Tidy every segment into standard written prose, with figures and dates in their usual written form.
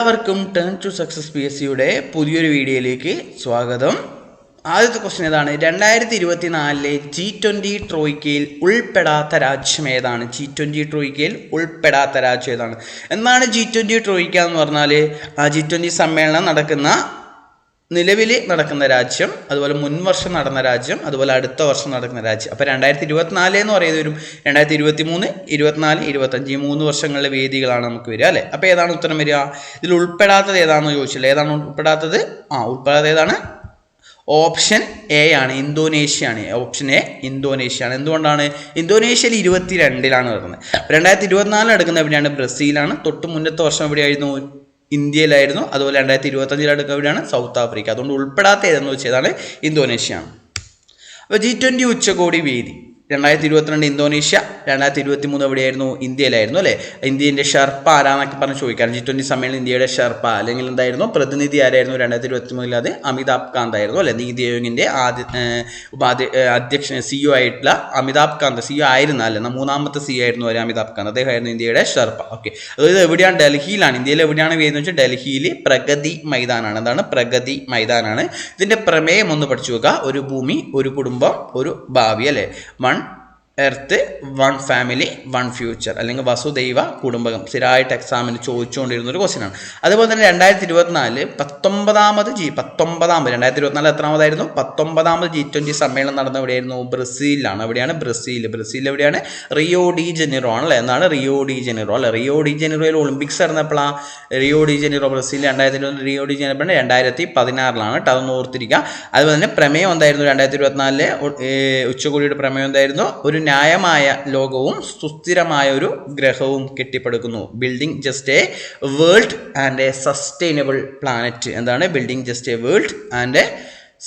എല്ലാവർക്കും turn to success P S സിയുടെ പുതിയൊരു വീഡിയോയിലേക്ക് സ്വാഗതം. ആദ്യത്തെ ക്വസ്റ്റ്യൻ ഏതാണ്? 2024 G20 ട്രോയ്ക്കയിൽ ഉൾപ്പെടാത്ത രാജ്യം ഏതാണ്? G20 ട്രോയ്ക്കയിൽ ഉൾപ്പെടാത്ത രാജ്യം ഏതാണ്? എന്താണ് G20 ട്രോയ്ക്ക എന്ന് പറഞ്ഞാൽ? G20 സമ്മേളനം നിലവിൽ നടക്കുന്ന രാജ്യം, അതുപോലെ മുൻവർഷം നടന്ന രാജ്യം, അതുപോലെ അടുത്ത വർഷം നടക്കുന്ന രാജ്യം. അപ്പോൾ 2024 എന്ന് പറയുന്നത് വരും 2023, 24, 25 ഈ 3 വർഷങ്ങളിലെ വേദികളാണ് നമുക്ക് വരിക അല്ലേ. അപ്പോൾ ഏതാണ് ഉത്തരം വരിക? ഇതിൽ ഉൾപ്പെടാത്തത് ഏതാണെന്ന് ചോദിച്ചില്ല. ഏതാണ് ഉൾപ്പെടാത്തത്? ഉൾപ്പെടാത്തത് ഏതാണ്? ഓപ്ഷൻ എ ആണ്, ഇന്തോനേഷ്യ ആണ്. ഓപ്ഷൻ എ ഇന്തോനേഷ്യ ആണ്. എന്തുകൊണ്ടാണ്? ഇന്തോനേഷ്യയിൽ 22-ലാണ് വരുന്നത്. 2024 നടക്കുന്നത് എവിടെയാണ്? ബ്രസീലാണ്. തൊട്ട് മുന്നത്തെ വർഷം എവിടെയായിരുന്നു? ഇന്ത്യയിലായിരുന്നു. അതുപോലെ 2025 അടുക്ക എവിടെയാണ്? South Africa. അതുകൊണ്ട് ഉൾപ്പെടാത്ത ഏതെന്ന് വെച്ചതാണ് ഇന്തോനേഷ്യ ആണ്. അപ്പോൾ G20 ഉച്ചകോടി വേദി 2022 ഇന്തോനേഷ്യ, 2023 എവിടെയായിരുന്നു? ഇന്ത്യയിലായിരുന്നു അല്ലേ. ഇന്ത്യൻ്റെ ഷെർപ്പ ആരാന്നൊക്കെ പറഞ്ഞ് ചോദിക്കാം. G20 സമ്മേളനം ഇന്ത്യയുടെ ഷെർപ്പ അല്ലെങ്കിൽ എന്തായിരുന്നു പ്രതിനിധി ആരായിരുന്നു? 2023 അത് അമിതാഭ് കാന്ത് ആയിരുന്നു അല്ലേ. നീതി ആയോഗിൻ്റെ അധ്യക്ഷൻ CEO ആയിട്ടുള്ള അമിതാഭ് കാന്ത്, CEO ആയിരുന്ന അല്ലേ, 3ാമത്തെ CEO ആയിരുന്നു അമിതാഭ് കാന്ത്. അദ്ദേഹമായിരുന്നു ഇന്ത്യയുടെ ഷെർപ്പ. ഓക്കെ, അതായത് എവിടെയാണ്? ഡൽഹിയിലാണ്. ഇന്ത്യയിൽ എവിടെയാണ് വേദിയെന്ന് വെച്ചാൽ ഡൽഹിയിൽ പ്രഗതി മൈതാനാണ്. എന്താണ്? പ്രഗതി മൈതാനാണ്. ഇതിൻ്റെ പ്രമേയം ഒന്ന് പഠിച്ചു വെക്കുക. ഒരു ഭൂമി, ഒരു കുടുംബം, ഒരു ഭാവി അല്ലേ. One earth, one family, one future, അല്ലെങ്കിൽ വസുദൈവ കുടുംബകം സ്ഥിരമായിട്ട് എക്സാമിന് ചോദിച്ചുകൊണ്ടിരുന്ന ഒരു ക്വസ്റ്റ്യൻ ആണ്. അതുപോലെ തന്നെ 2024 2024 എത്രാമതായിരുന്നു? 19ാമത് G20 സമ്മേളനം നടന്ന എവിടെയായിരുന്നു? ബ്രസീലിലാണ്. എവിടെയാണ്? ബ്രസീൽ എവിടെയാണ്? റിയോ ഡി ജനീറോ ആണല്ലേ. എന്താണ്? റിയോ ഡി ജനീറോ അല്ലെ. റിയോ ഡി ജനീറോയിൽ ഒളിമ്പിക്സ് നടന്നപ്പോഴാണ്. Rio de Janeiro Brazil 2021 Rio de Janeiro 2016 കേട്ടോ, അതൊന്ന് ഓർത്തിരിക്കുക. അതുപോലെ തന്നെ പ്രമേയം എന്തായിരുന്നു? 2024 ഉച്ചകോടിയുടെ പ്രമേയം എന്തായിരുന്നു? ഒരു ന്യായമായ ലോകവും സുസ്ഥിരമായ ഒരു ഗ്രഹവും കെട്ടിപ്പടുക്കുന്നു. Building just a world and a sustainable planet. എന്താണ്? Building just a world and a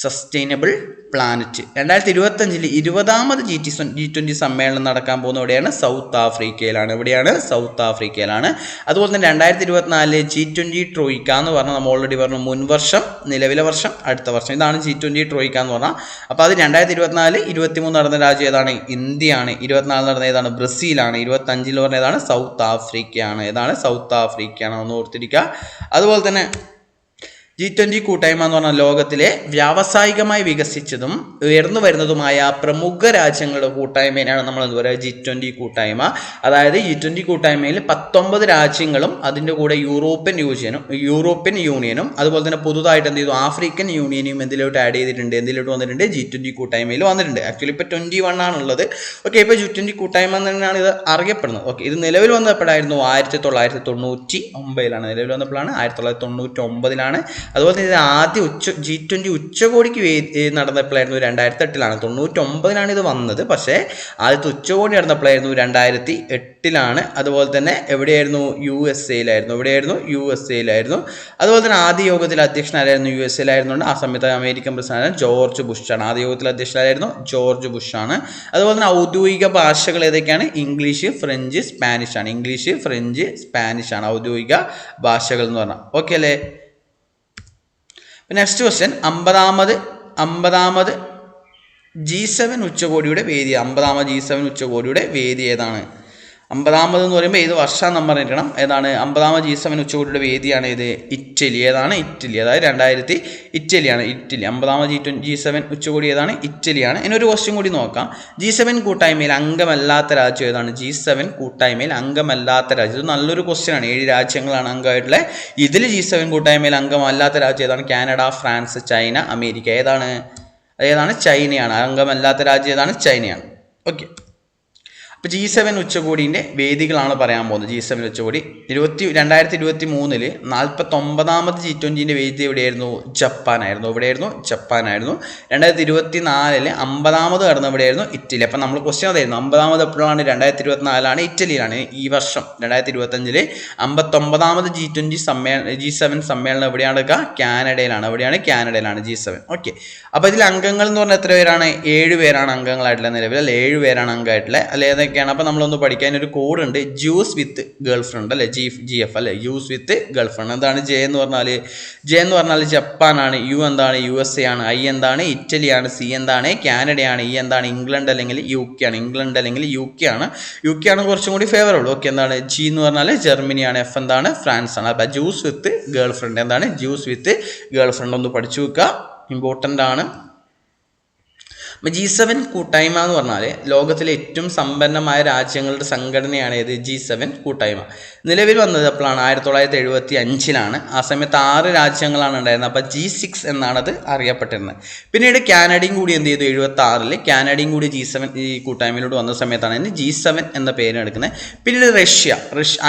sustainable planet. 2025 20ാമത് G20 സമ്മേളനം നടക്കാൻ പോകുന്ന എവിടെയാണ്? സൗത്ത് ആഫ്രിക്കയിലാണ്. എവിടെയാണ്? സൗത്ത് ആഫ്രിക്കയിലാണ്. അതുപോലെ തന്നെ 2024 G20 ട്രോയ്ക്ക എന്ന് പറഞ്ഞാൽ നമ്മൾ ഓൾറെഡി പറഞ്ഞു, മുൻവർഷം, നിലവിലെ വർഷം, അടുത്ത വർഷം. ഇതാണ് G20 ട്രോയ്ക്ക എന്ന് പറഞ്ഞാൽ. അപ്പോൾ അത് 2024 23 നടന്ന രാജ്യം ഏതാണ്? ഇന്ത്യയാണ്. 24 നടന്ന ഏതാണ്? ബ്രസീലാണ്. 25 പറഞ്ഞ ഏതാണ്? സൗത്ത് ആഫ്രിക്കയാണ്. ഏതാണ്? സൗത്ത് ആഫ്രിക്കയാണ്. ഒന്ന് ഓർത്തിരിക്കുക. അതുപോലെ തന്നെ G20 കൂട്ടായ്മ എന്ന് പറഞ്ഞാൽ ലോകത്തിലെ വ്യാവസായികമായി വികസിച്ചതും ഉയർന്നു വരുന്നതുമായ പ്രമുഖ രാജ്യങ്ങളുടെ കൂട്ടായ്മയാണ് നമ്മൾ എന്താ പറയുക? G20 കൂട്ടായ്മ. അതായത് G20 കൂട്ടായ്മയിൽ 19 രാജ്യങ്ങളും അതിൻ്റെ കൂടെ യൂറോപ്യൻ യൂണിയനും അതുപോലെ തന്നെ പുതുതായിട്ട് എന്ത് ചെയ്തു? ആഫ്രിക്കൻ യൂണിയനും എന്തിലോട്ട് ആഡ് ചെയ്തിട്ടുണ്ട്? എന്തിലോട്ട് വന്നിട്ടുണ്ട്? G20 കൂട്ടായ്മയിൽ വന്നിട്ടുണ്ട്. ആക്ച്വലി ഇപ്പോൾ 21 ആണുള്ളത്. ഓക്കെ, ഇപ്പോൾ G20 കൂട്ടായ്മ തന്നെയാണ് ഇത് അറിയപ്പെടുന്നത്. ഓക്കെ, ഇത് നിലവിൽ വന്നപ്പോഴായിരുന്നു 1999 നിലവിൽ വന്നപ്പോഴാണ് 1999. അതുപോലെ തന്നെ ആദ്യം G20 ഉച്ചകോടിക്ക് നടന്നപ്പോഴായിരുന്നു 2008. 99 ഇത് വന്നത്. പക്ഷേ ആദ്യത്തെ ഉച്ചകോടി നടന്നപ്പോഴായിരുന്നു 2008. അതുപോലെ തന്നെ എവിടെയായിരുന്നു? USA-യിലായിരുന്നു. എവിടെയായിരുന്നു? USA-യിലായിരുന്നു. അതുപോലെ തന്നെ ആദ്യ യോഗത്തിൽ അധ്യക്ഷനായിരുന്നു USA-യിലായിരുന്നുണ്ട്. ആ സമയത്ത് അമേരിക്കൻ പ്രസിഡന്റ് ജോർജ് ബുഷാണ്. ആദ്യ യോഗത്തിൽ അധ്യക്ഷനായിരുന്നു ജോർജ് ബുഷാണ്. അതുപോലെ തന്നെ ഔദ്യോഗിക ഭാഷകൾ ഏതൊക്കെയാണ്? ഇംഗ്ലീഷ്, ഫ്രഞ്ച്, സ്പാനിഷ് ആണ്. ഇംഗ്ലീഷ്, ഫ്രഞ്ച്, സ്പാനിഷ് ആണ് ഔദ്യോഗിക ഭാഷകൾ എന്ന് പറഞ്ഞാൽ. ഓക്കെ അല്ലേ. നെക്സ്റ്റ് ക്വസ്റ്റ്യൻ, 50ാമത് G7 ഉച്ചകോടിയുടെ വേദി. 50ാമത് G7 ഉച്ചകോടിയുടെ വേദി ഏതാണ്? 50ാമത് എന്ന് പറയുമ്പോൾ ഏത് വർഷം നമ്മൾ പറഞ്ഞിരിക്കണം. ഏതാണ്? 50ാമത് G7 ഉച്ചകോടിയുടെ വേദിയാണ് ഇത് ഇറ്റലി. ഏതാണ്? ഇറ്റലി. അതായത് ഇറ്റലിയാണ്. 50ാമത് G7 ഉച്ചകോടി ഏതാണ്? ഇറ്റലിയാണ്. ഇനിയൊരു ക്വസ്റ്റ്യൻ കൂടി നോക്കാം. G7 കൂട്ടായ്മയിൽ അംഗമല്ലാത്ത രാജ്യം ഏതാണ്? G7 കൂട്ടായ്മയിൽ അംഗമല്ലാത്ത രാജ്യം. ഇത് നല്ലൊരു ക്വസ്റ്റ്യൻ ആണ്. 7 രാജ്യങ്ങളാണ് അംഗമായിട്ടുള്ളത്. ഇതിൽ G7 കൂട്ടായ്മയിൽ അംഗമല്ലാത്ത രാജ്യം ഏതാണ്? Canada, France, China, America. ഏതാണ്? ചൈനയാണ്. അംഗമല്ലാത്ത രാജ്യം ഏതാണ്? ചൈനയാണ്. ഓക്കെ, അപ്പോൾ G7 ഉച്ചകോടിൻ്റെ വേദികളാണ് പറയാൻ പോകുന്നത്. G7 ഉച്ചകോടി 2023 49ാമത് G20 വേദി എവിടെയായിരുന്നു? ജപ്പാനായിരുന്നു. എവിടെയായിരുന്നു? ജപ്പാനായിരുന്നു. 2024 50ാമത് നടന്ന എവിടെയായിരുന്നു? ഇറ്റലി. അപ്പം നമ്മൾ ക്വസ്റ്റ്യൻ അതായിരുന്നു, 50ാമത് എപ്പോഴാണ്? 2024 ഇറ്റലിയിലാണ്. ഈ വർഷം 2025 59ാമത് G7 സമ്മേളനം എവിടെയാണ് നടക്കുക? കാനഡയിലാണ്. എവിടെയാണ്? കാനഡയിലാണ് G7. ഓക്കെ, അപ്പോൾ ഇതിൽ അംഗങ്ങൾ എന്ന് പറഞ്ഞാൽ എത്ര പേരാണ്? 7 പേരാണ് അംഗങ്ങളായിട്ടുള്ള നിലവിൽ. 7 പേരാണ് അംഗമായിട്ടുള്ളത്. അല്ലെ ഏതൊക്കെയാണ്? അപ്പോൾ നമ്മളൊന്ന് പഠിക്കാൻ ഒരു കോഡ് ഉണ്ട്, ജ്യൂസ് വിത്ത് ഗേൾ ഫ്രണ്ട് അല്ലേ, GF അല്ലേ, ജ്യൂസ് വിത്ത് ഗേൾ ഫ്രണ്ട്. എന്താണ് ജെ എന്ന് പറഞ്ഞാൽ ജപ്പാനാണ്, യു എന്താണ് USA ആണ്, ഐ എന്താണ് ഇറ്റലിയാണ്, സി എന്താണ് കാനഡയാണ്, ഇ എന്താണ് ഇംഗ്ലണ്ട് അല്ലെങ്കിൽ UK ആണ്, ഇംഗ്ലണ്ട് അല്ലെങ്കിൽ UK ആണ് കുറച്ചും കൂടി ഫേവറബിൾ. ഓക്കെ, എന്താണ് ജി എന്ന് പറഞ്ഞാൽ ജർമ്മനിയാണ്, എഫ് എന്താണ് ഫ്രാൻസ് ആണ്. അപ്പോൾ ജ്യൂസ് വിത്ത് ഗേൾ ഫ്രണ്ട് എന്താണ് ജ്യൂസ് വിത്ത് ഗേൾ ഫ്രണ്ട് ഒന്ന് പഠിച്ചു വെക്കുക, ഇമ്പോർട്ടൻ്റ് ആണ്. G7 കൂട്ടായ്മ എന്ന് പറഞ്ഞാൽ ലോകത്തിലെ ഏറ്റവും സമ്പന്നമായ രാജ്യങ്ങളുടെ സംഘടനയാണ് ഏത്? G7 കൂട്ടായ്മ. നിലവിൽ വന്നത് എപ്പോഴാണ്? 1975 ആ സമയത്ത് 6 രാജ്യങ്ങളാണ് ഉണ്ടായിരുന്നത്. അപ്പോൾ G6 എന്നാണ് അത് അറിയപ്പെട്ടിരുന്നത്. പിന്നീട് കാനഡയും കൂടി എന്ത് ചെയ്തു? 76 കാനഡയും കൂടി G7 ഈ കൂട്ടായ്മയിലോട്ട് വന്ന സമയത്താണ് ഇതിന് G7 എന്ന പേര് എടുക്കുന്നത്. പിന്നീട് റഷ്യ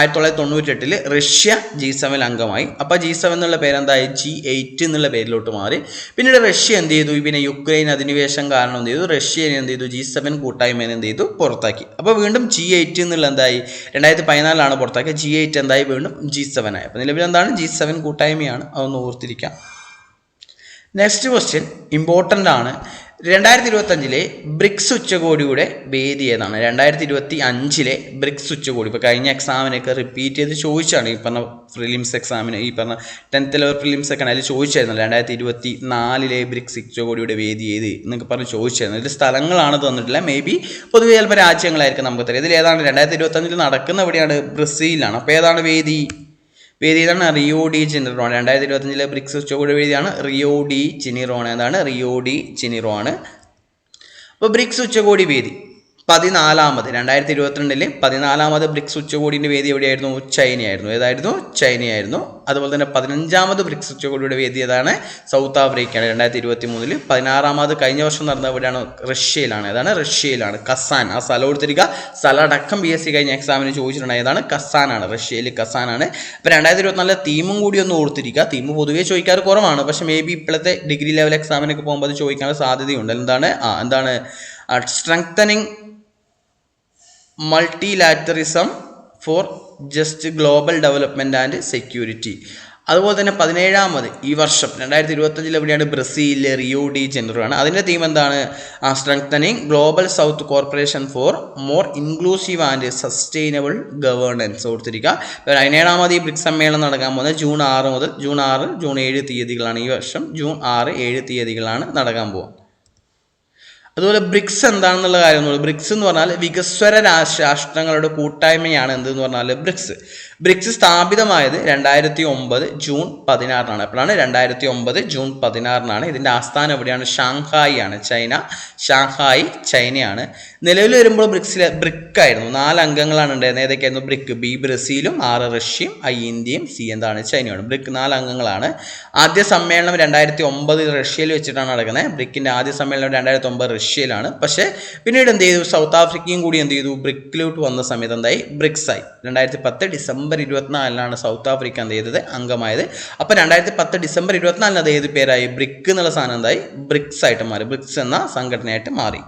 1998 റഷ്യ G7 അംഗമായി. അപ്പോൾ G7 എന്നുള്ള പേരെന്തായി? G8 എന്നുള്ള പേരിലോട്ട് മാറി. പിന്നീട് റഷ്യ എന്ത് ചെയ്തു? പിന്നെ യുക്രൈൻ അധിനിവേശം കാരണം എന്ത് ചെയ്തു? റഷ്യനെ എന്ത് ചെയ്തു? G7 കൂട്ടായ്മ എന്ത് ചെയ്തു? പുറത്താക്കി. അപ്പോൾ വീണ്ടും G8 എന്നുള്ള എന്തായി? 2014 പുറത്താക്കി. G8 എന്തായി? വീണ്ടും G7 ആയി. അപ്പോൾ നിലവിൽ എന്താണ്? G7 കൂട്ടായ്മയാണ്, അതൊന്ന് ഓർത്തിരിക്കാം. നെക്സ്റ്റ് ക്വസ്റ്റ്യൻ ഇമ്പോർട്ടൻ്റ് ആണ്. 2025 ബ്രിക്സ് ഉച്ചകോടിയുടെ വേദി ഏതാണ്? 2025 ബ്രിക്സ് ഉച്ചകോടി ഇപ്പോൾ കഴിഞ്ഞ എക്സാമിനൊക്കെ റിപ്പീറ്റ് ചെയ്ത് ചോദിച്ചാണ്. ഈ പറഞ്ഞ പ്രിലിംസ് എക്സാമിന്, ഈ പറഞ്ഞ 10th ലെവൽ പ്രിലിംസ് ഒക്കെ അതിൽ ചോദിച്ചായിരുന്നു 2024 ബ്രിക്സ് ഉച്ചകോടിയുടെ വേദി ഏത് എന്നൊക്കെ പറഞ്ഞ് ചോദിച്ചായിരുന്നു. ഇതിൽ സ്ഥലങ്ങളാണ് തന്നിട്ടില്ല, മേ ബി പൊതുവെ ചിലപ്പോൾ രാജ്യങ്ങളായിരിക്കും നമുക്ക് തരാം. ഇതിൽ ഏതാണ്? 2025 നടക്കുന്ന എവിടെയാണ്? ബ്രസീലാണ്. അപ്പോൾ ഏതാണ് വേദി? ഏതാണ്? റിയോ ഡി ജനീറോ ആണ്. 2025 ബ്രിക്സ് ഉച്ചകോടി വേദിയാണ് റിയോ ഡി ജനീറോ ആണ്. എന്താണ്? റിയോ ഡി ജനീറോ ആണ്. അപ്പോൾ ബ്രിക്സ് ഉച്ചകോടി വേദി 14ാമത് 2022 14ാമത് ബ്രിക്സ് ഉച്ചകോടിൻ്റെ വേദി എവിടെയായിരുന്നു? ചൈനയായിരുന്നു. ഏതായിരുന്നു? ചൈനയായിരുന്നു. അതുപോലെ തന്നെ 15ാമത് ബ്രിക്സ് ഉച്ചകോടിയുടെ വേദി ഏതാണ്? സൗത്ത് ആഫ്രിക്കയാണ്. 2023 16ാമത് കഴിഞ്ഞ വർഷം നടന്നത് എവിടെയാണ്? റഷ്യയിലാണ്. ഏതാണ്? റഷ്യയിലാണ്. കസാൻ. ആ സ്ഥലം കൊടുത്തിരിക്കുക. സ്ഥലം അടക്കം PSC കഴിഞ്ഞ എക്സാമിന് ചോദിച്ചിട്ടുണ്ട്. ഏതാണ്? കസാനാണ്. റഷ്യയിൽ കസാനാണ്. അപ്പോൾ 2024 തീമും കൂടി ഒന്ന് ഓർത്തിരിക്കുക. തീം പൊതുവേ ചോദിക്കാറ് കുറവാണ്, പക്ഷേ മേ ബി ഇപ്പോഴത്തെ ഡിഗ്രി ലെവൽ എക്സാമിനൊക്കെ പോകുമ്പോൾ അത് ചോദിക്കാനുള്ള സാധ്യതയുണ്ട്. എന്താണ് strengthening multilateralism for just global development and security. അതുപോലെ തന്നെ 17ാമത് ഈ വർഷം 2025 എവിടെയാണ്? ബ്രസീലിലെ റിയോ ഡി ജനീറോ ആണ്. അതിൻ്റെ തീം എന്താണ്? Strengthening global south corporation for more inclusive and sustainable governance ഓർത്തിരിക്കുക. 17ാമത് ഈ ബ്രിക്സ് സമ്മേളനം നടക്കാൻ പോകുന്നത് ജൂൺ 7 തീയതികളാണ്. ഈ വർഷം ജൂൺ 6-7 തീയതികളാണ് നടക്കാൻ പോകുക. അതുപോലെ ബ്രിക്സ് എന്താണെന്നുള്ള കാര്യം, ബ്രിക്സ് എന്ന് പറഞ്ഞാൽ വികസ്വര രാഷ്ട്രങ്ങളുടെ കൂട്ടായ്മയാണ്. എന്തെന്ന് പറഞ്ഞാൽ ബ്രിക്സ് സ്ഥാപിതമായത് 2009 ജൂൺ 16 എപ്പോഴാണ്? 2009 ജൂൺ 16 ഇതിൻ്റെ ആസ്ഥാനം എവിടെയാണ്? ഷാങ്ഹായി ആണ്, ഷാങ്ഹായി ചൈനയാണ്. നിലവിൽ വരുമ്പോൾ ബ്രിക് ആയിരുന്നു. 4 അംഗങ്ങളാണ് ഉണ്ടായിരുന്നത്. ഏതൊക്കെയായിരുന്നു? ബ്രിക് ബി ബ്രസീലും, 6 റഷ്യയും, ഐ ഇന്ത്യയും, സി എന്താണ്? ചൈനയാണ്. ബ്രിക് 4 അംഗങ്ങളാണ്. ആദ്യ സമ്മേളനം 2009 റഷ്യയിൽ വെച്ചിട്ടാണ് നടക്കുന്നത്. ബ്രിക്കിൻ്റെ ആദ്യ സമ്മേളനം 2009 റഷ്യയിലാണ്. പക്ഷേ പിന്നീട് എന്ത് ചെയ്തു? സൗത്ത് ആഫ്രിക്കയും കൂടി എന്ത് ചെയ്തു? ബ്രിക്കിലോട്ട് വന്ന സമയത്ത് എന്തായി? ബ്രിക്സ് ആയി. 2010 ഡിസംബർ 24 സൗത്ത് ആഫ്രിക്ക എന്ത് ചെയ്തത്? അംഗമായത്. അപ്പോൾ 2010 ഡിസംബർ 24 അത് ഏത് പേരായി? ബ്രിക്ക് എന്നുള്ള സാധനം എന്തായി? ബ്രിക്സ് ആയിട്ട് മാറി. ബ്രിക്സ് എന്ന സംഘടനയായിട്ട് മാറി.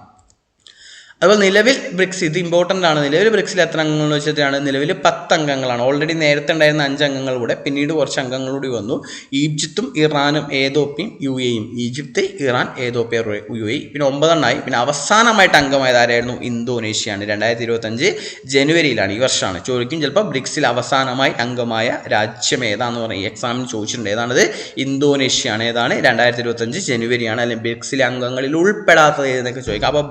അതുപോലെ നിലവിൽ ബ്രിക്സ്, ഇത് ഇമ്പോർട്ടൻ്റ് ആണ്. നിലവിൽ ബ്രിക്സിൽ എത്ര അംഗങ്ങൾ എന്ന് വെച്ചിട്ടാണ്? നിലവിൽ 10 അംഗങ്ങളാണ്. ഓൾറെഡി നേരത്തെ ഉണ്ടായിരുന്ന 5 അംഗങ്ങൾ കൂടെ പിന്നീട് കുറച്ച് അംഗങ്ങൾ കൂടി വന്നു. ഈജിപ്തും ഇറാനും ഏതോപ്യയും UAEയും. Egypt, Iran, Ethiopia, UAE. പിന്നെ 9 പിന്നെ അവസാനമായിട്ട് അംഗമായത് ആരായിരുന്നു? ഇന്തോനേഷ്യയാണ്. 2025 ജനുവരിയിലാണ്. ഈ വർഷമാണ്. ചോദിക്കും ചിലപ്പോൾ ബ്രിക്സിൽ അവസാനമായി അംഗമായ രാജ്യം ഏതാണെന്ന് പറയും. ഈ എക്സാമിന് ചോദിച്ചിട്ടുണ്ട്. ഏതാണത്? ഇന്തോനേഷ്യയാണ്. ഏതാണ്? 2025 ജനുവരിയാണ്. അല്ലെങ്കിൽ ബ്രിക്സിലെ അംഗങ്ങളിൽ ഉൾപ്പെടാത്തത് ഏതെന്നൊക്കെ ചോദിക്കാം. അപ്പോൾ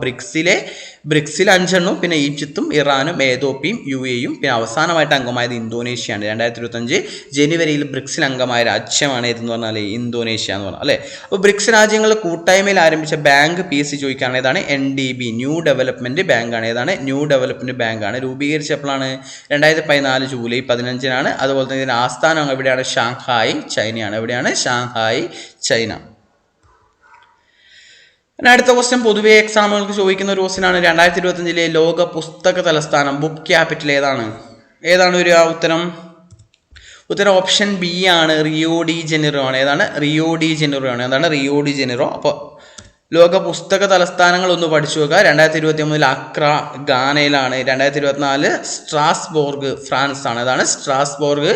ബ്രിക്സിൽ 5 എണ്ണവും, പിന്നെ ഈജിപ്തും, ഇറാനും, ഏതോപ്യയും, UAEയും, പിന്നെ അവസാനമായിട്ട് അംഗമായത് ഇന്തോനേഷ്യയാണ്. 2025 ജനുവരിയിൽ ബ്രിക്സിൽ അംഗമായ രാജ്യമാണ് ഏതെന്ന് പറഞ്ഞാൽ ഇന്തോനേഷ്യ എന്ന് പറഞ്ഞാൽ അല്ലേ. അപ്പോൾ ബ്രിക്സ് രാജ്യങ്ങളുടെ കൂട്ടായ്മയിൽ ആരംഭിച്ച ബാങ്ക് PSC ചോദിക്കുകയാണ്. ഏതാണ്? NDB, ന്യൂ ഡെവലപ്മെൻറ്റ് ബാങ്കാണ്. ഏതാണ്? ന്യൂ ഡെവലപ്മെൻറ്റ് ബാങ്കാണ്. രൂപീകരിച്ചപ്പോഴാണ്? 2014 ജൂലൈ 15 അതുപോലെ തന്നെ ഇതിൻ്റെ ആസ്ഥാനം എവിടെയാണ്? ഷാങ്ഹായി ചൈനയാണ്. എവിടെയാണ്? Shanghai China. അടുത്ത ക്വസ്റ്റ്യൻ പൊതുവെ എക്സാമുകൾക്ക് ചോദിക്കുന്ന ഒരു ക്വസ്റ്റ്യനാണ്. 2025 ലോക പുസ്തക തലസ്ഥാനം, ബുക്ക് ക്യാപിറ്റൽ ഏതാണ് വരിക? ഉത്തരം ഓപ്ഷൻ ബി ആണ്, റിയോ ഡി ജനീറോ ആണ്. ഏതാണ്? റിയോ ഡി ജനീറോ ആണ്. എന്താണ്? Rio de Janeiro. അപ്പോൾ ലോക പുസ്തക തലസ്ഥാനങ്ങൾ ഒന്ന് പഠിച്ചു വെക്കുക. 2023 അക്ര ഗാനയിലാണ്. 2024 സ്ട്രാസ്ബോർഗ് ഫ്രാൻസ് ആണ്. ഏതാണ്? സ്ട്രാസ്ബോർഗ്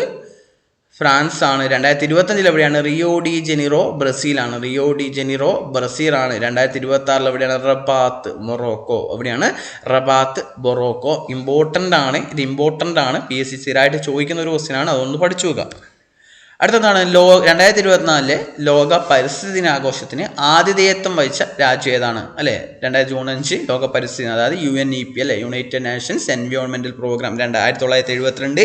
ഫ്രാൻസ് ആണ്. 2025 എവിടെയാണ്? റിയോ ഡി ജനീറോ ബ്രസീലാണ്. റിയോ ഡി ജനീറോ ബ്രസീലാണ്. 2026 എവിടെയാണ്? Rabat Morocco. എവിടെയാണ്? Rabat Morocco. ഇത് ഇമ്പോർട്ടൻ്റ് ആണ്. PSC സ്ഥിരമായിട്ട് ചോദിക്കുന്ന ഒരു ക്വസ്റ്റ്യൻ ആണ്, അതൊന്ന് പഠിച്ചു വെക്കാം. അടുത്തതാണ് 2024 ലോക പരിസ്ഥിതി ദിനാഘോഷത്തിന് ആതിഥേയത്വം വഹിച്ച രാജ്യം ഏതാണ്? അല്ലേ, ജൂൺ 5 ലോക പരിസ്ഥിതി, അതായത് UNEP അല്ലേ, യുണൈറ്റഡ് നേഷൻസ് എൻവയോൺമെന്റൽ പ്രോഗ്രാം 1972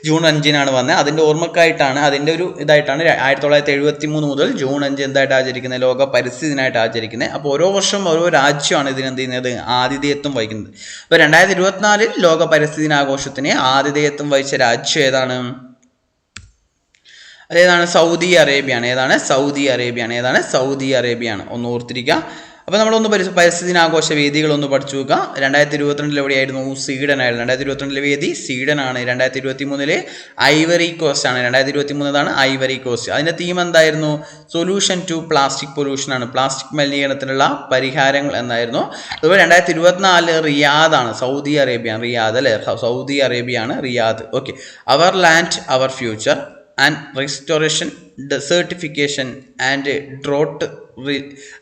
ജൂൺ 5 വന്നത്. അതിൻ്റെ ഓർമ്മക്കായിട്ടാണ്, അതിൻ്റെ ഒരു ഇതായിട്ടാണ് 1973 മുതൽ ജൂൺ 5 എന്തായിട്ട് ആചരിക്കുന്നത്? ലോക പരിസ്ഥിതി ദിനമായിട്ട് ആചരിക്കുന്നത്. അപ്പോൾ ഓരോ വർഷം ഓരോ രാജ്യമാണ് ഇതിനെന്ത് ചെയ്യുന്നത്? ആതിഥേയത്വം വഹിക്കുന്നത്. അപ്പോൾ 2024 ലോക പരിസ്ഥിതി ദിനാഘോഷത്തിന് ആതിഥേയത്വം വഹിച്ച രാജ്യം ഏതാണ്? അതേതാണ്? സൗദി അറേബ്യയാണ്. സൗദി അറേബ്യയാണ്. ഒന്ന് ഓർത്തിരിക്കുക. അപ്പോൾ നമ്മളൊന്ന് പരിസ്ഥിതി ദിനാഘോഷ വേദികളൊന്ന് പഠിച്ചു നോക്കുക. 2022 എവിടെയായിരുന്നു? സ്വീഡനായിരുന്നു. 2022 വേദി സ്വീഡനാണ്. 2023 ഐവറി കോസ്റ്റ് ആണ്. 2023 ഐവറി കോസ്റ്റ്. അതിൻ്റെ തീം എന്തായിരുന്നു? സൊല്യൂഷൻ ടു പ്ലാസ്റ്റിക് പൊല്യൂഷൻ ആണ്. പ്ലാസ്റ്റിക് മലിനീകരണത്തിനുള്ള പരിഹാരങ്ങൾ എന്നായിരുന്നു. അതുപോലെ 2024 റിയാദാണ്. സൗദി അറേബ്യ, റിയാദ് അല്ലേ, സൗദി അറേബ്യയാണ് Riyadh. Okay. Our land our future and restoration, desertification and drought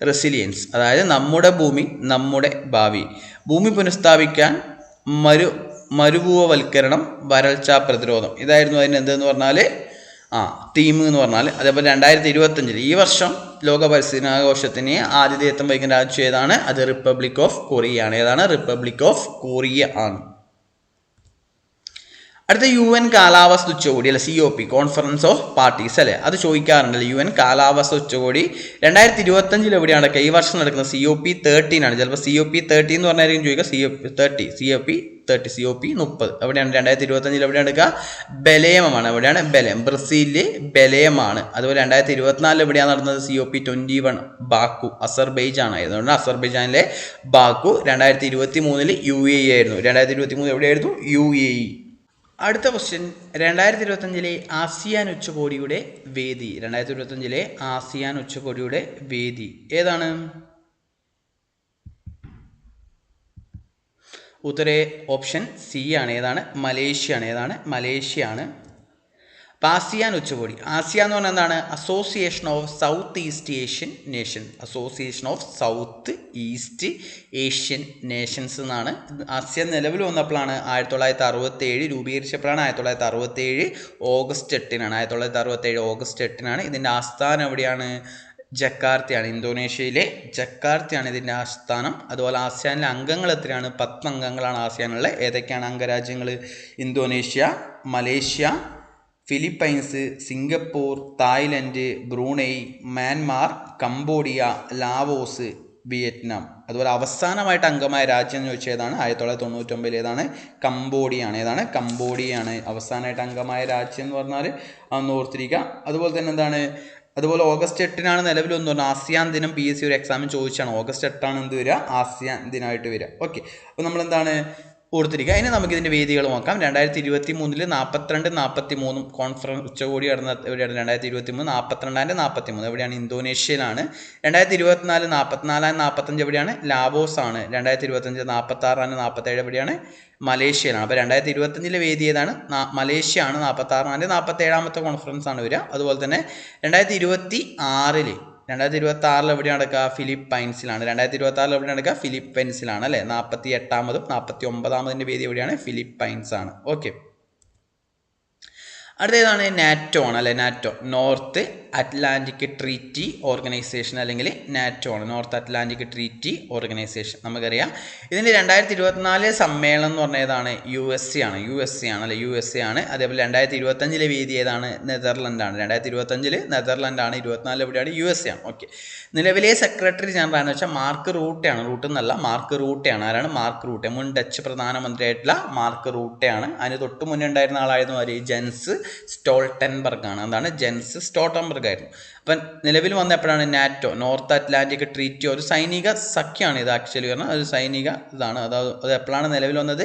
resilience, അതായത് നമ്മുടെ ഭൂമി നമ്മുടെ ഭാവി, ഭൂമി പുനഃസ്ഥാപിക്കാൻ, മരുഭൂവൽക്കരണം, വരൾച്ച പ്രതിരോധം. ഇതായിരുന്നു അതിന് എന്തെന്ന് പറഞ്ഞാൽ തീം എന്ന് പറഞ്ഞാൽ. അതേപോലെ 2025 ഈ വർഷം ലോക പരിസ്ഥിതി ദിനാഘോഷത്തിന് ആതിഥേയത്വം വഹിക്കുന്ന രാജ്യം ഏതാണ്? അത് റിപ്പബ്ലിക് ഓഫ് കൊറിയ ആണ്. ഏതാണ്? റിപ്പബ്ലിക് ഓഫ് കൊറിയ ആണ്. അടുത്ത UN കാലാവസ്ഥ ഉച്ചകോടി അല്ലെ, COP, കോൺഫറൻസ് ഓഫ് പാർട്ടീസ് അല്ലേ, അത് ചോദിക്കാറുണ്ടല്ലോ. UN കാലാവസ്ഥ ഉച്ചകോടി 2025 എവിടെയാണ് നടക്കുക? ഈ വർഷം നടക്കുന്ന COP 13 ആണ്. ചിലപ്പോൾ COP 30 എന്ന് പറഞ്ഞായിരിക്കും ചോദിക്കുക. COP 30 എവിടെയാണ്? 2025 എവിടെയാണ് നടക്കുക? ബെലേമാണ്. എവിടെയാണ്? ബെലേം, ബ്രസീലിലെ ബെലേമാണ്. അതുപോലെ 2024 എവിടെയാണ് നടന്നത്? COP 21 ബാക്കു, അസർബൈജാൻ ആയിരുന്നു. അസർബൈജാനിലെ ബാക്കു. 2023 UAE ആയിരുന്നു. 2023 എവിടെയായിരുന്നു? UAE. അടുത്ത ക്വസ്റ്റ്യൻ, 2025 ആസിയാൻ ഉച്ചകോടിയുടെ വേദി. 2025 ആസിയാൻ ഉച്ചകോടിയുടെ വേദി ഏതാണ്? ഉത്തരേ ഓപ്ഷൻ സി ആണ്. ഏതാണ്? മലേഷ്യ ആണ്. ആസിയാൻ ഉച്ചകോടി. ആസിയ എന്ന് പറഞ്ഞാൽ എന്താണ്? Association of south east Asian Nations എന്നാണ്. ആസിയ നിലവിൽ വന്നപ്പോഴാണ് 1967 രൂപീകരിച്ചപ്പോഴാണ്. 1967 ഓഗസ്റ്റ് 8 ഓഗസ്റ്റ് 8 ഇതിൻ്റെ ആസ്ഥാനം എവിടെയാണ്? ജക്കാർത്തയാണ്. ഇന്തോനേഷ്യയിലെ ജക്കാർത്തയാണ് ഇതിൻ്റെ ആസ്ഥാനം. അതുപോലെ ആസിയാനിലെ അംഗങ്ങൾ എത്രയാണ്? 10 അംഗങ്ങളാണ് ആസിയാനിലെ. ഏതൊക്കെയാണ് അംഗരാജ്യങ്ങൾ? Indonesia, Malaysia, Philippines, Singapore, Thailand, Brunei, Myanmar, Cambodia, Laos, Vietnam. അതുപോലെ അവസാനമായിട്ട് അംഗമായ രാജ്യം എന്ന് ചോദിച്ചാൽ ഏതാണ്? 1999 ഏതാണ്? കംബോഡിയയാണ്. അവസാനമായിട്ട് അംഗമായ രാജ്യം എന്ന് പറഞ്ഞാൽ അതൊന്ന് ഓർത്തിരിക്കുക. അതുപോലെ തന്നെ എന്താണ്? അതുപോലെ ഓഗസ്റ്റ് 8 നിലവിൽ വന്നു പറഞ്ഞാൽ ആസിയാൻ ദിനം. PSC ഒരു എക്സാമിന് ചോദിച്ചാണ്. ഓഗസ്റ്റ് 8 എന്ത് വരിക? ആസിയാൻ ദിനമായിട്ട് വരിക. ഓക്കെ. അപ്പോൾ നമ്മളെന്താണ് ഓർത്തിരിക്കുക. ഇനി നമുക്കിതിൻ്റെ വേദികൾ നോക്കാം. 2023 42, 43 കോൺഫറൻസ് ഉച്ചകോടി നടന്ന എവിടെയാണ്? 2023 42 43 എവിടെയാണ്? ഇന്തോനേഷ്യയിലാണ്. 2024 44 45 എവിടെയാണ്? ലാവോസ് ആണ്. 2025 46 47 എവിടെയാണ്? മലേഷ്യയിലാണ്. അപ്പോൾ 2025 വേദി ഏതാണ്? മലേഷ്യ ആണ്. 46 47 കോൺഫറൻസ് ആണ് വരിക. അതുപോലെ തന്നെ 2026 എവിടെയാണ് നടക്കുക? ഫിലിപ്പൈൻസിലാണ്. 2026 എവിടെ നടക്കുക? ഫിലിപ്പൈൻസിലാണ് അല്ലേ. 48 49 വേദി എവിടെയാണ്? ഫിലിപ്പൈൻസ് ആണ്. ഓക്കെ. അടുത്തേതാണ്? നാറ്റോ ആണ് അല്ലേ. NATO, north Atlantic treaty organisation, അല്ലെങ്കിൽ നാറ്റോ ആണ്. നോർത്ത് അറ്റ്ലാന്റിക് ട്രീറ്റി ഓർഗനൈസേഷൻ നമുക്കറിയാം. ഇതിൻ്റെ 2024 സമ്മേളനം എന്ന് പറഞ്ഞ ഏതാണ്? USA ആണ്. അതേപോലെ 2025 വേദി ഏതാണ്? നെതർലൻഡാണ്. 2025 നെതർലൻഡാണ്. 24 എവിടെയാണ്? USA ആണ്. ഓക്കെ. നിലവിലെ സെക്രട്ടറി ജനറൽ ആണെന്ന് വെച്ചാൽ മാർക്ക് റൂട്ടെയാണ്. മാർക്ക് റൂട്ടെയാണ്. ആരാണ്? Mark Rutte. മുൻ ഡച്ച് പ്രധാനമന്ത്രിയായിട്ടുള്ള മാർക്ക് റൂട്ടെയാണ്. അതിന് തൊട്ട് മുന്നേ ഉണ്ടായിരുന്ന ആളായിരുന്നു ജെൻസ് സ്റ്റോൾട്ടൻബർഗ് ആണ്. എന്താണ്? ജെൻസ് സ്റ്റോൾട്ടൻബർഗ് മാർഗമായിരുന്നു. അപ്പം നിലവിൽ വന്ന എപ്പോഴാണ് നാറ്റോ, നോർത്ത് അറ്റ്ലാന്റിക് ട്രീറ്റി, ഒരു സൈനിക സഖ്യമാണ് ഇത് ആക്ച്വലി പറഞ്ഞാൽ, ഒരു സൈനിക ഇതാണ്. അത് എപ്പോഴാണ് നിലവിൽ വന്നത്?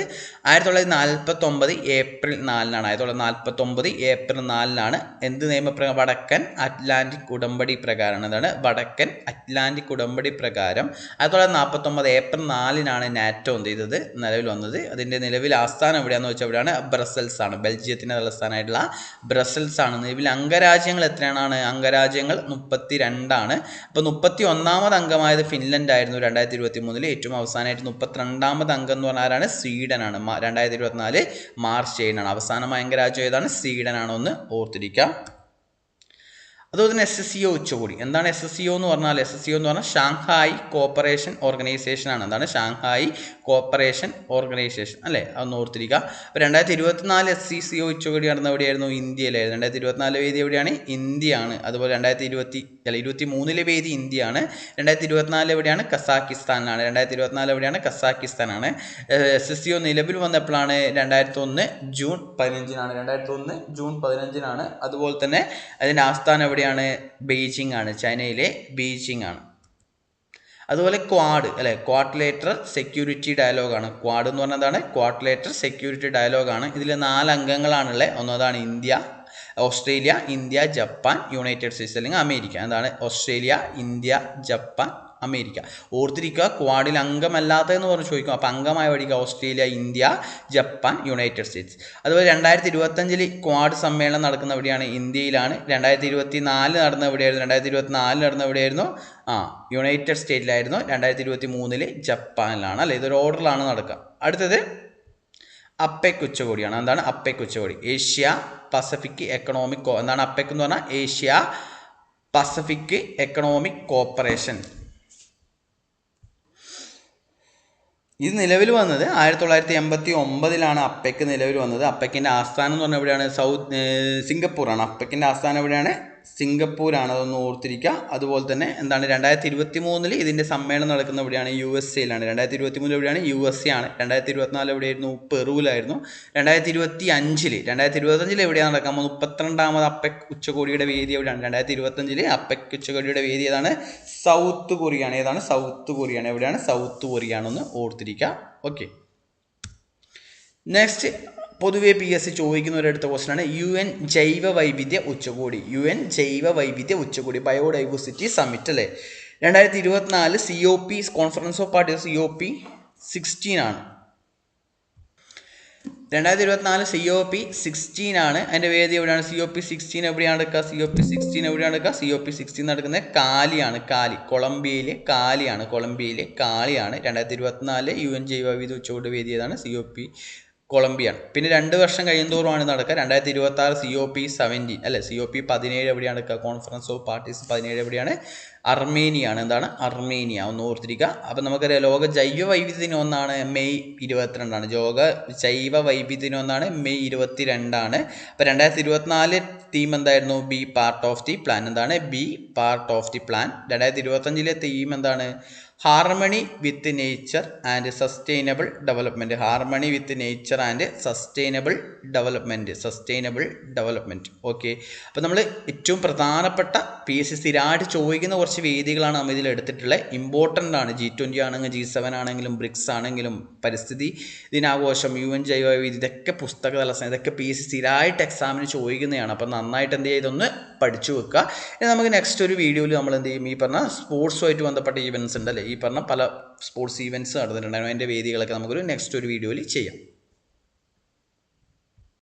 1949 ഏപ്രിൽ 4-നാണ്. 1949 ഏപ്രിൽ 4-നാണ്. എന്ത് നിയമപ്രകാരം? വടക്കൻ അറ്റ്ലാന്റിക് ഉടമ്പടി പ്രകാരമാണ്. എന്താണ്? വടക്കൻ അറ്റ്ലാന്റിക് ഉടമ്പടി പ്രകാരം 1949 ഏപ്രിൽ 4-നാണ് നാറ്റോ എന്ത് ചെയ്തത്? നിലവിൽ വന്നത്. അതിൻ്റെ നിലവിൽ ആസ്ഥാനം എവിടെയാണെന്ന് വെച്ചാൽ എവിടെയാണ്? ബ്രസൽസ് ആണ്. ബെൽജിയത്തിൻ്റെ തലസ്ഥാനമായിട്ടുള്ള ബ്രസൽസ് ആണ്. നിലവിൽ അംഗരാജ്യങ്ങൾ എത്രയാണ്? അംഗരാജ്യങ്ങൾ 32 അപ്പോൾ 31ാമത് അംഗമായത് ഫിൻലൻഡ് ആയിരുന്നു 2023. ഏറ്റവും അവസാനമായിട്ട് 32ാമത് അംഗം എന്ന് പറഞ്ഞാൽ ആരാണ്? സ്വീഡനാണ്. 2024 മാർച്ച് 7-നാണ്. അവസാനമായ അംഗരാജ്യം ഏതാണ്? സ്വീഡനാണ്. ഒന്ന് ഓർത്തിരിക്കുക. അതുപോലെ തന്നെ SSCO ഉച്ചകോടി. എന്താണ് SSCO എന്ന് പറഞ്ഞാൽ? SSCO എന്ന് പറഞ്ഞാൽ ഷാങ്ഹായ് കോപ്പറേഷൻ ഓർഗനൈസേഷൻ ആണ്. എന്താണ്? ഷാങ്ഹായ് കോപ്പറേഷൻ ഓർഗനൈസേഷൻ അല്ലേ? അതൊന്ന് ഓർത്തിരിക്കുക. അപ്പോൾ 2024 SCCO ഉച്ചകോടി നടന്ന എവിടെയായിരുന്നു? ഇന്ത്യയിലായിരുന്നു. 2024 വേദി എവിടെയാണ്? ഇന്ത്യയാണ്. അതുപോലെ 2023 വേദി ഇന്ത്യയാണ്. 2024 എവിടെയാണ്? കസാക്കിസ്ഥാനിലാണ്. 2024 എവിടെയാണ്? കസാക്കിസ്ഥാനാണ്. SSCO നിലവിൽ വന്നപ്പോഴാണ് 2001 ജൂൺ 15-നാണ്. 2001 ജൂൺ 15-നാണ്. അതുപോലെ തന്നെ അതിൻ്റെ ആസ്ഥാനം എവിടെയാണ്? ബീജിംഗ് ആണ്. ചൈനയിലെ ബീജിംഗ് ആണ്. അതുപോലെ ക്വാഡ് അല്ലെ, ക്വാഡ്രിലേറ്ററൽ സെക്യൂരിറ്റി ഡയലോഗാണ്. ക്വാഡ് എന്ന് പറഞ്ഞതാണ് ക്വാഡ്രിലേറ്ററൽ സെക്യൂരിറ്റി ഡയലോഗാണ്. ഇതിൽ 4 അംഗങ്ങളാണുള്ളത്. ഒന്നതാണ് India, Australia, India, Japan, United States അല്ലെങ്കിൽ അമേരിക്ക. എന്താണ്? Australia, India, Japan, America. ഓർത്തിരിക്കുക, ക്വാഡിൽ അംഗമല്ലാത്തതെന്ന് പറഞ്ഞ് ചോദിക്കും. അപ്പോൾ അംഗമായ വഴിക്കുക Australia, India, Japan, United States. അതുപോലെ 2025 ക്വാഡ് സമ്മേളനം നടക്കുന്ന എവിടെയാണ്? ഇന്ത്യയിലാണ്. 2024 നടന്ന എവിടെയായിരുന്നു? 2024 നടന്ന എവിടെയായിരുന്നു? യുണൈറ്റഡ് സ്റ്റേറ്റിലായിരുന്നു. 2023 ജപ്പാനിലാണ് അല്ലേ? ഇതൊരു ഓർഡറിലാണ് നടക്കുക. അടുത്തത് അപ്പെക് ഉച്ചകോടിയാണ്. എന്താണ് അപ്പെക് ഉച്ചകോടി? ഏഷ്യ പസഫിക് എക്കണോമിക് എന്താണ് അപ്പെക് എന്ന് പറഞ്ഞാൽ? Asia Pacific economic corporation. ഇത് നിലവിൽ വന്നത് 1989-ലാണ് അപ്പെക് നിലവിൽ വന്നത്. അപ്പെക്കിൻ്റെ ആസ്ഥാനം എന്ന് പറഞ്ഞാൽ എവിടെയാണ്? സിംഗപ്പൂറാണ്. അപ്പെക്കിൻ്റെ ആസ്ഥാനം എവിടെയാണ്? സിംഗപ്പൂരാണ്. അതൊന്ന് ഓർത്തിരിക്കുക. അതുപോലെ തന്നെ എന്താണ് 2023 ഇതിൻ്റെ സമ്മേളനം നടക്കുന്ന എവിടെയാണ്? USA-ലാണ്. 2023 എവിടെയാണ്? USA ആണ്. 2024 എവിടെയായിരുന്നു? പെറുവിലായിരുന്നു. 2025 എവിടെയാണ് നടക്കാൻ പോകുന്നത്? 32ാമത് അപ്പെക് ഉച്ചകോടിയുടെ വേദി എവിടെയാണ്? 2025 അപ്പെക് ഉച്ചകോടിയുടെ വേദി ഏതാണ്? സൗത്ത് കൊറിയയാണ്. ഏതാണ്? സൗത്ത് കൊറിയയാണ്. എവിടെയാണ്? സൗത്ത് കൊറിയയാണെന്ന് ഓർത്തിരിക്കുക. ഓക്കെ, നെക്സ്റ്റ് പൊതുവെ PSC ചോദിക്കുന്ന ഒരെടുത്ത ക്വസ്റ്റനാണ് UN ജൈവ വൈവിധ്യ ഉച്ചകോടി. UN ജൈവ വൈവിധ്യ ഉച്ചകോടി, ബയോഡൈവേഴ്സിറ്റി സമ്മിറ്റ് അല്ലേ? 2024 COP conference of parties COP16 ആണ്. 2024 COP16 ആണ്. അതിൻ്റെ വേദി എവിടെയാണ്? COP16 എവിടെയാണ് നടക്കുക? COP16 എവിടെയാണ് നടക്കുക? COP16 നടക്കുന്നത് കാലിയാണ്. കൊളംബിയയിലെ കാലിയാണ്. 2024 UN ജൈവ വൈവിധ്യ ഉച്ചകോടി വേദി ഏതാണ്? COP കൊളംബിയാണ്. പിന്നെ 2 വർഷം കഴിയുന്തോറുമാണ് നടക്കുക. 2026 COP17 അല്ലെ? COP17 എവിടെയാണ് നടക്കുക? കോൺഫറൻസ് ഓഫ് പാർട്ടീസ് 17 എവിടെയാണ്? അർമേനിയാണ്. എന്താണ്? അർമേനിയ. ഒന്ന് ഓർത്തിരിക്കുക. അപ്പം നമുക്കറിയാം ലോക ജൈവ വൈവിധ്യ ദിനം ഒന്നാണ് മെയ് 22-ആണ്. ലോക ജൈവ വൈവിധ്യ ദിനം ഒന്നാണ് മെയ് 22-ആണ്. അപ്പോൾ 2024 തീം എന്തായിരുന്നു? Be part of the plan. എന്താണ്? Be part of the plan. 2025 theme എന്താണ്? Harmony with nature and sustainable development. Harmony with nature and sustainable development. Okay, അപ്പോൾ നമ്മൾ ഏറ്റവും പ്രധാനപ്പെട്ട PSC സ്ഥിരമായിട്ട് ചോദിക്കുന്ന കുറച്ച് വേദികളാണ് നമ്മൾ ഇതിൽ എടുത്തിട്ടുള്ളത്. ഇമ്പോർട്ടൻ്റ് ആണ്. G20 ആണെങ്കിലും G7 ആണെങ്കിലും ബ്രിക്സ് ആണെങ്കിലും പരിസ്ഥിതി ദിനാഘോഷം, UN ജൈവ വൈവിധ്യം, ഇതൊക്കെ പുസ്തക തലസ്ഥാനം, ഇതൊക്കെ PSC സ്ഥിരമായിട്ട് എക്സാമിന് ചോദിക്കുന്നതാണ്. അപ്പോൾ നന്നായിട്ട് എന്ത് ചെയ്തൊന്ന് പഠിച്ചു വെക്കുക. ഇനി നമുക്ക് നെക്സ്റ്റ് ഒരു വീഡിയോയിൽ നമ്മൾ എന്ത് ചെയ്യും? ഈ പറഞ്ഞ സ്പോർട്സുമായിട്ട് ബന്ധപ്പെട്ട ഈവൻസ് ഉണ്ടല്ലേ, ഈ പറഞ്ഞ പല സ്പോർട്സ് ഈവൻറ്റ്സ് നടന്നിട്ടുണ്ടായിരുന്നു. അതിൻ്റെ വേദികളൊക്കെ നമുക്കൊരു നെക്സ്റ്റ് ഒരു വീഡിയോയിൽ ചെയ്യാം.